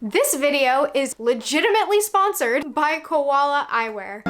This video is legitimately sponsored by Koala Eyewear.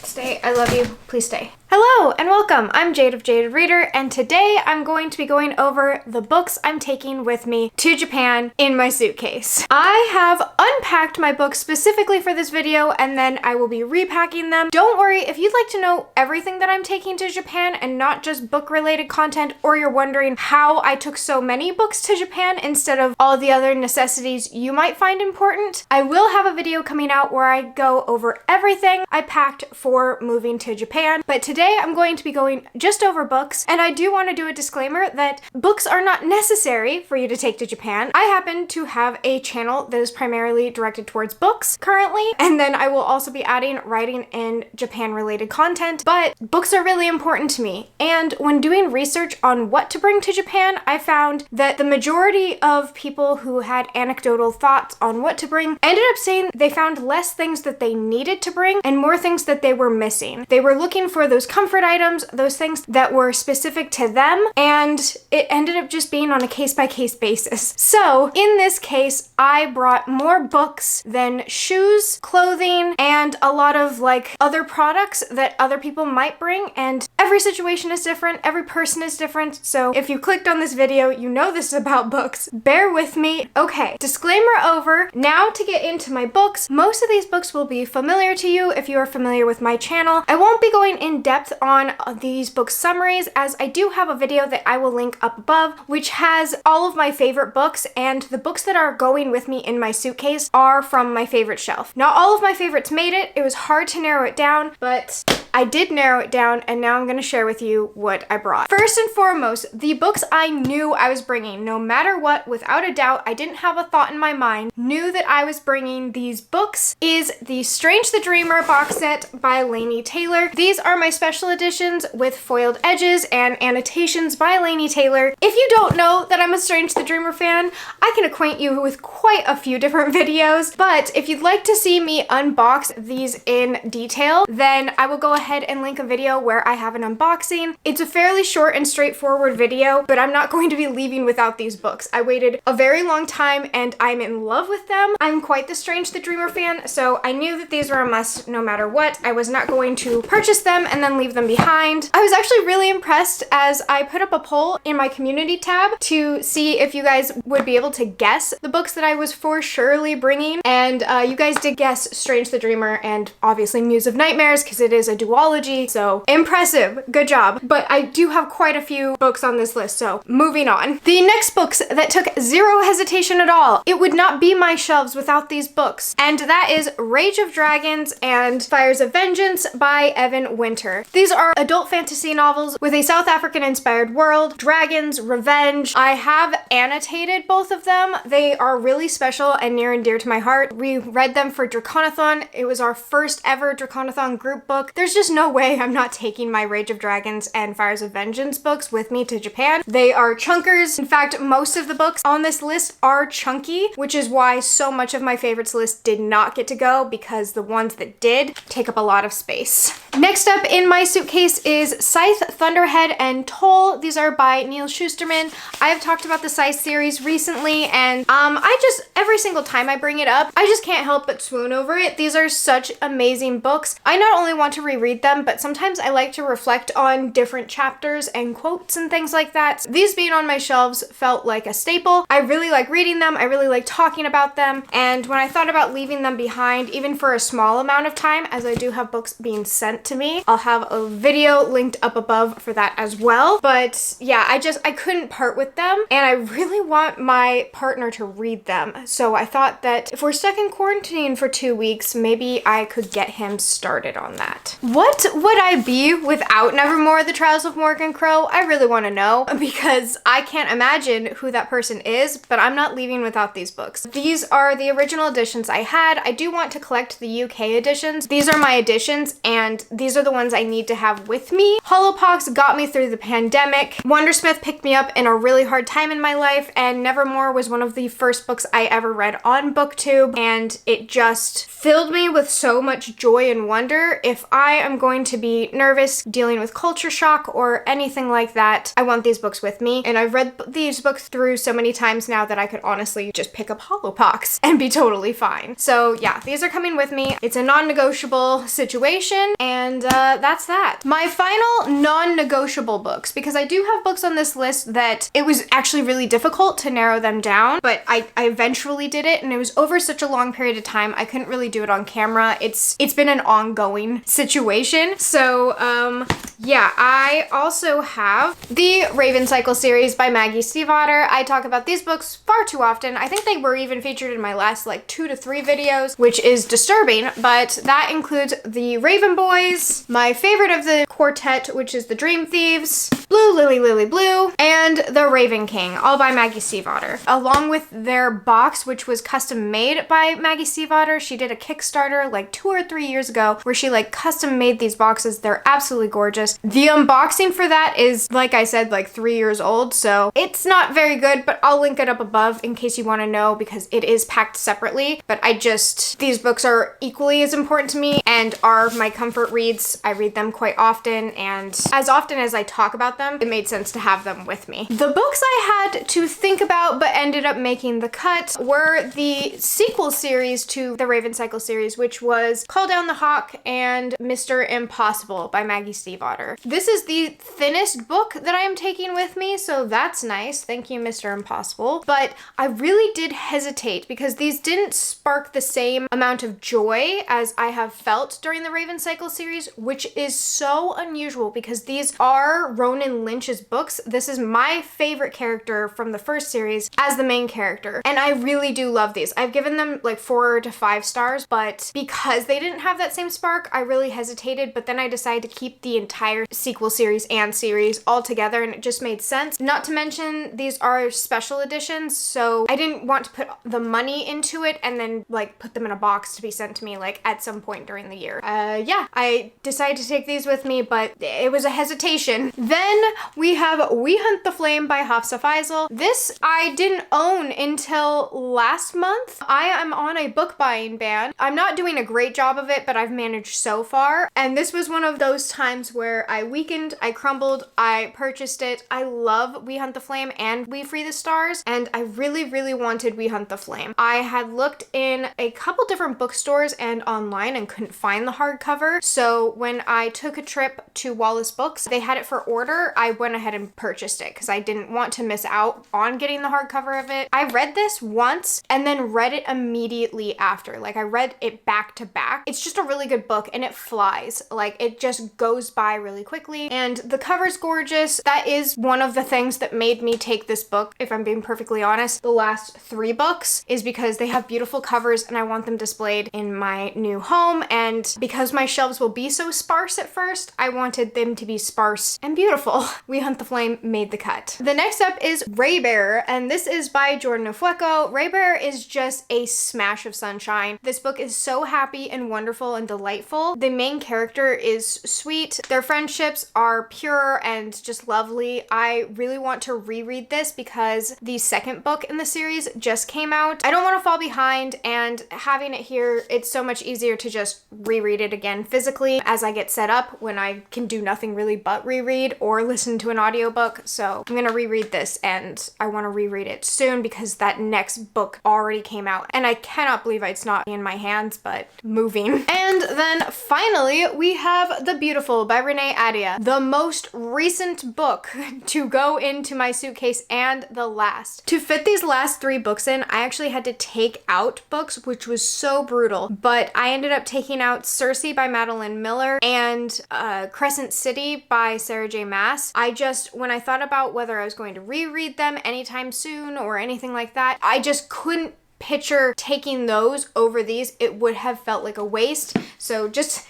Stay, I love you, please stay. Hello and welcome, I'm Jade of Jaded Reader, and today I'm going to be going over the books I'm taking with me to Japan in my suitcase. I have unpacked my books specifically for this video, and then I will be repacking them. Don't worry, if you'd like to know everything that I'm taking to Japan and not just book-related content, or you're wondering how I took so many books to Japan instead of all the other necessities you might find important, I will have a video coming out where I go over everything I packed for moving to Japan, but today I'm going to be going just over books, and I do want to do a disclaimer that books are not necessary for you to take to Japan. I happen to have a channel that is primarily directed towards books currently, and then I will also be adding writing and Japan related content, but books are really important to me. And when doing research on what to bring to Japan, I found that the majority of people who had anecdotal thoughts on what to bring ended up saying they found less things that they needed to bring and more things that they were missing. They were looking for those comfort items, those things that were specific to them, and it ended up just being on a case-by-case basis. So in this case, I brought more books than shoes, clothing, and a lot of like other products that other people might bring, and every situation is different, every person is different, so if you clicked on this video, you know this is about books. Bear with me. Okay, disclaimer over. Now to get into my books. Most of these books will be familiar to you if you are familiar with my channel. I won't be going in depth on these book summaries, as I do have a video that I will link up above, which has all of my favorite books, and the books that are going with me in my suitcase are from my favorite shelf. Not all of my favorites made it. It was hard to narrow it down, but I did narrow it down, and now I'm going to share with you what I brought. First and foremost, the books I knew I was bringing, no matter what, without a doubt, I didn't have a thought in my mind, knew that I was bringing these books, is the Strange the Dreamer box set by Laini Taylor. These are my special editions with foiled edges and annotations by Laini Taylor. If you don't know that I'm a Strange the Dreamer fan, I can acquaint you with quite a few different videos, but if you'd like to see me unbox these in detail, then I will go ahead and link a video where I have an unboxing. It's a fairly short and straightforward video, but I'm not going to be leaving without these books. I waited a very long time and I'm in love with them. I'm quite the Strange the Dreamer fan, so I knew that these were a must no matter what. I was not going to purchase them and then leave them behind. I was actually really impressed as I put up a poll in my community tab to see if you guys would be able to guess the books that I was for surely bringing, and you guys did guess Strange the Dreamer and obviously Muse of Nightmares because it is a duology, so impressive, good job. But I do have quite a few books on this list, so moving on. The next books that took zero hesitation at all. It would not be my shelves without these books, and that is Rage of Dragons and Fires of Vengeance by Evan Winter. These are adult fantasy novels with a South African inspired world, dragons, revenge. I have annotated both of them. They are really special and near and dear to my heart. We read them for Draconathon. It was our first ever Draconathon group book. There's just no way I'm not taking my Rage of Dragons and Fires of Vengeance books with me to Japan. They are chunkers. In fact, most of the books on this list are chunky, which is why so much of my favorites list did not get to go, because the ones that did take up a lot of space. Next up in my suitcase is Scythe, Thunderhead, and Toll. These are by Neil Shusterman. I have talked about the Scythe series recently, and every single time I bring it up, I just can't help but swoon over it. These are such amazing books. I not only want to reread them, but sometimes I like to reflect on different chapters and quotes and things like that. These being on my shelves felt like a staple. I really like reading them. I really like talking about them. And when I thought about leaving them behind, even for a small amount of time, as I do have books being sent to me, I'll have a video linked up above for that as well. But yeah, I couldn't part with them, and I really want my partner to read them. So I thought that if we're stuck in quarantine for 2 weeks, maybe I could get him started on that. What What would I be without Nevermore, The Trials of Morgan Crow? I really want to know, because I can't imagine who that person is, but I'm not leaving without these books. These are the original editions I had. I do want to collect the UK editions. These are my editions, and these are the ones I need to have with me. Hollowpox got me through the pandemic. Wondersmith picked me up in a really hard time in my life, and Nevermore was one of the first books I ever read on BookTube, and it just filled me with so much joy and wonder. If I am going to be nervous dealing with culture shock or anything like that, I want these books with me. And I've read these books through so many times now that I could honestly just pick up Hollowpox and be totally fine. So yeah, these are coming with me. It's a non-negotiable situation, and that's that. My final non-negotiable books, because I do have books on this list that it was actually really difficult to narrow them down, but I eventually did it, and it was over such a long period of time I couldn't really do it on camera. It's been an ongoing situation. So yeah, I also have the Raven Cycle series by Maggie Stiefvater. I talk about these books far too often. I think they were even featured in my last like 2 to 3 videos, which is disturbing, but that includes the Raven Boys, my favorite of the quartet, which is the Dream Thieves, Blue Lily Lily Blue, and the Raven King, all by Maggie Stiefvater. Along with their box, which was custom made by Maggie Stiefvater. She did a Kickstarter like 2 or 3 years ago where she like custom made these boxes. They're absolutely gorgeous. The unboxing for that is, like I said, like 3 years old, so it's not very good, but I'll link it up above in case you want to know, because it is packed separately. But these books are equally as important to me and are my comfort reads. I read them quite often, and as often as I talk about them, it made sense to have them with me. The books I had to think about but ended up making the cut were the sequel series to the Raven Cycle series, which was Call Down the Hawk and Mr. Impossible by Maggie Stiefvater. This is the thinnest book that I am taking with me, so that's nice. Thank you, Mr. Impossible. But I really did hesitate because these didn't spark the same amount of joy as I have felt during the Raven Cycle series, which is so unusual because these are Ronan Lynch's books. This is my favorite character from the first series as the main character, and I really do love these. I've given them like 4 to 5 stars, but because they didn't have that same spark, I really hesitated, but then I decided to keep the entire sequel series and series all together, and it just made sense. Not to mention, these are special editions, so I didn't want to put the money into it and then like put them in a box to be sent to me like at some point during the year. Yeah, I decided to take these with me, but it was a hesitation. Then we have We Hunt the Flame by Hafsa Faisal. This I didn't own until last month. I am on a book buying ban. I'm not doing a great job of it, but I've managed so far. And this was one of those times where I weakened, I crumbled, I purchased it. I love We Hunt the Flame and We Free the Stars, and I really, really wanted We Hunt the Flame. I had looked in a couple different bookstores and online and couldn't find the hardcover. So when I took a trip to Wallace Books, they had it for order. I went ahead and purchased it because I didn't want to miss out on getting the hardcover of it. I read this once and then read it immediately after. Like I read it back to back. It's just a really good book and it flies. Like it just goes by really quickly, and the cover's gorgeous. That is one of the things that made me take this book, if I'm being perfectly honest. The last 3 books is because they have beautiful covers and I want them displayed in my new home, and because my shelves will be so sparse at first, I wanted them to be sparse and beautiful. We Hunt the Flame made the cut. The next up is Raybearer, and this is by Jordan Ofueko. Raybearer is just a smash of sunshine. This book is so happy and wonderful and delightful. The main character is sweet. Their friendships are pure and just lovely. I really want to reread this because the second book in the series just came out. I don't want to fall behind, and having it here, it's so much easier to just reread it again physically as I get set up when I can do nothing really but reread or listen to an audiobook. So I'm gonna reread this, and I want to reread it soon because that next book already came out and I cannot believe it's not in my hands, but moving. And then finally we have The Beautiful by Renee Adia, the most recent book to go into my suitcase and the last. To fit these last 3 books in, I actually had to take out books, which was so brutal, but I ended up taking out Circe by Madeline Miller and Crescent City by Sarah J. Maas. When I thought about whether I was going to reread them anytime soon or anything like that, I just couldn't picture taking those over these. It would have felt like a waste. So just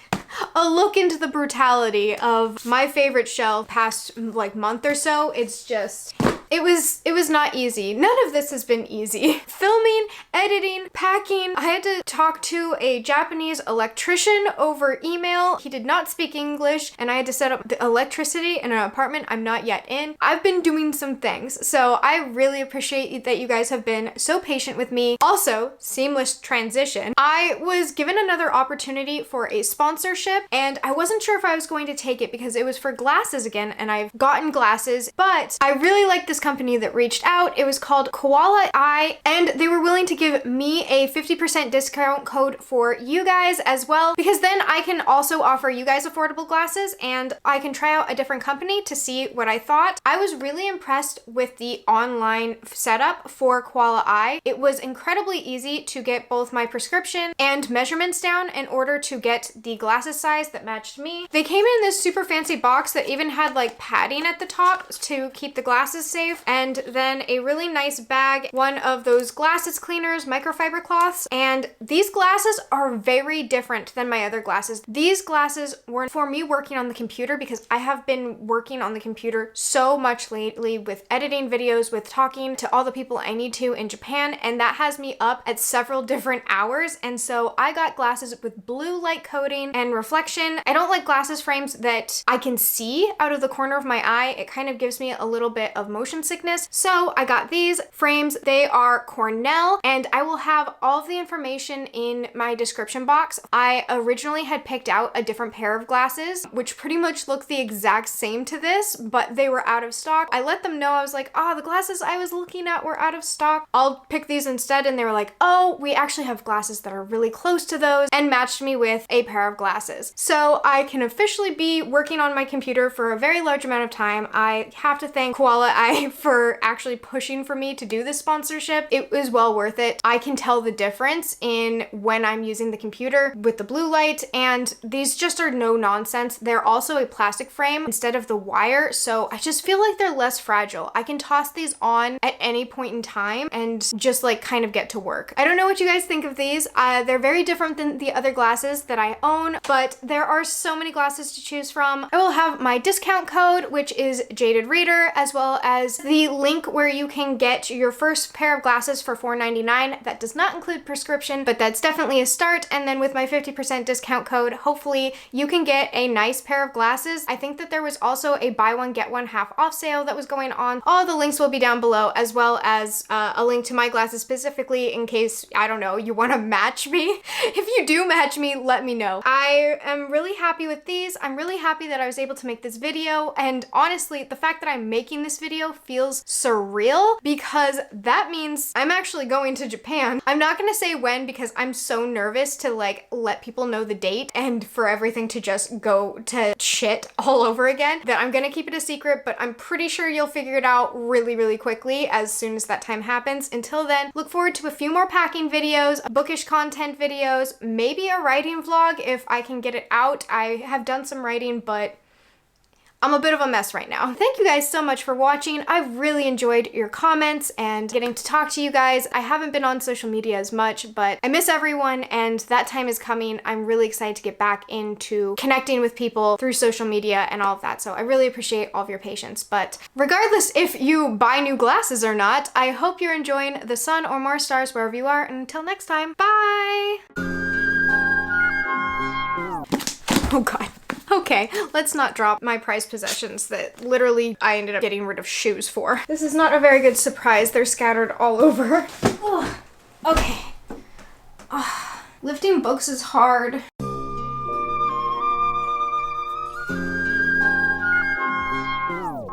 a look into the brutality of my favorite shelf past like month or so. It's just, it was not easy. None of this has been easy. Filming, editing, packing. I had to talk to a Japanese electrician over email. He did not speak English, and I had to set up the electricity in an apartment I'm not yet in. I've been doing some things, so I really appreciate that you guys have been so patient with me. Also, seamless transition. I was given another opportunity for a sponsorship, and I wasn't sure if I was going to take it because it was for glasses again, and I've gotten glasses, but I really like this company that reached out. It was called KoalaEye, and they were willing to give me a 50% discount code for you guys as well, because then I can also offer you guys affordable glasses and I can try out a different company to see what I thought. I was really impressed with the online setup for KoalaEye. It was incredibly easy to get both my prescription and measurements down in order to get the glasses size that matched me. They came in this super fancy box that even had like padding at the top to keep the glasses safe, and then a really nice bag, one of those glasses cleaners, microfiber cloths, and these glasses are very different than my other glasses. These glasses were for me working on the computer because I have been working on the computer so much lately with editing videos, with talking to all the people I need to in Japan, and that has me up at several different hours, and so I got glasses with blue light coating and reflection. I don't like glasses frames that I can see out of the corner of my eye. It kind of gives me a little bit of motion sickness, so I got these frames. They are Cornell, and I will have all of the information in my description box. I originally had picked out a different pair of glasses, which pretty much look the exact same to this, but they were out of stock. I let them know, I was like, oh, the glasses I was looking at were out of stock. I'll pick these instead, and they were like, oh, we actually have glasses that are really close to those, and matched me with a pair of glasses. So I can officially be working on my computer for a very large amount of time. I have to thank KoalaEye for actually pushing for me to do this sponsorship. It was well worth it. I can tell the difference in when I'm using the computer with the blue light, and these just are no nonsense. They're also a plastic frame instead of the wire, so I just feel like they're less fragile. I can toss these on at any point in time and just like kind of get to work. I don't know what you guys think of these. They're very different than the other glasses that I own, but there are so many glasses to choose from. I will have my discount code, which is Jaded Reader, as well as the link where you can get your first pair of glasses for $4.99. That does not include prescription, but that's definitely a start. And then with my 50% discount code, hopefully you can get a nice pair of glasses. I think that there was also a buy one get one half off sale that was going on. All the links will be down below, as well as a link to my glasses specifically in case, I don't know, you want to match me. If you do match me, let me know. I am really happy with these. I'm really happy that I was able to make this video, and honestly, the fact that I'm making this video feels surreal because that means I'm actually going to Japan. I'm not gonna say when because I'm so nervous to like let people know the date and for everything to just go to shit all over again, that I'm gonna keep it a secret, but I'm pretty sure you'll figure it out really, really quickly as soon as that time happens. Until then, look forward to a few more packing videos, bookish content videos, maybe a writing vlog if I can get it out. I have done some writing, but I'm a bit of a mess right now. Thank you guys so much for watching. I've really enjoyed your comments and getting to talk to you guys. I haven't been on social media as much, but I miss everyone, and that time is coming. I'm really excited to get back into connecting with people through social media and all of that. So I really appreciate all of your patience. But regardless if you buy new glasses or not, I hope you're enjoying the sun or more stars wherever you are. And until next time, bye! Oh God. Okay, let's not drop my prized possessions that literally I ended up getting rid of shoes for. This is not a very good surprise. They're scattered all over. Oh, okay. Oh, lifting books is hard.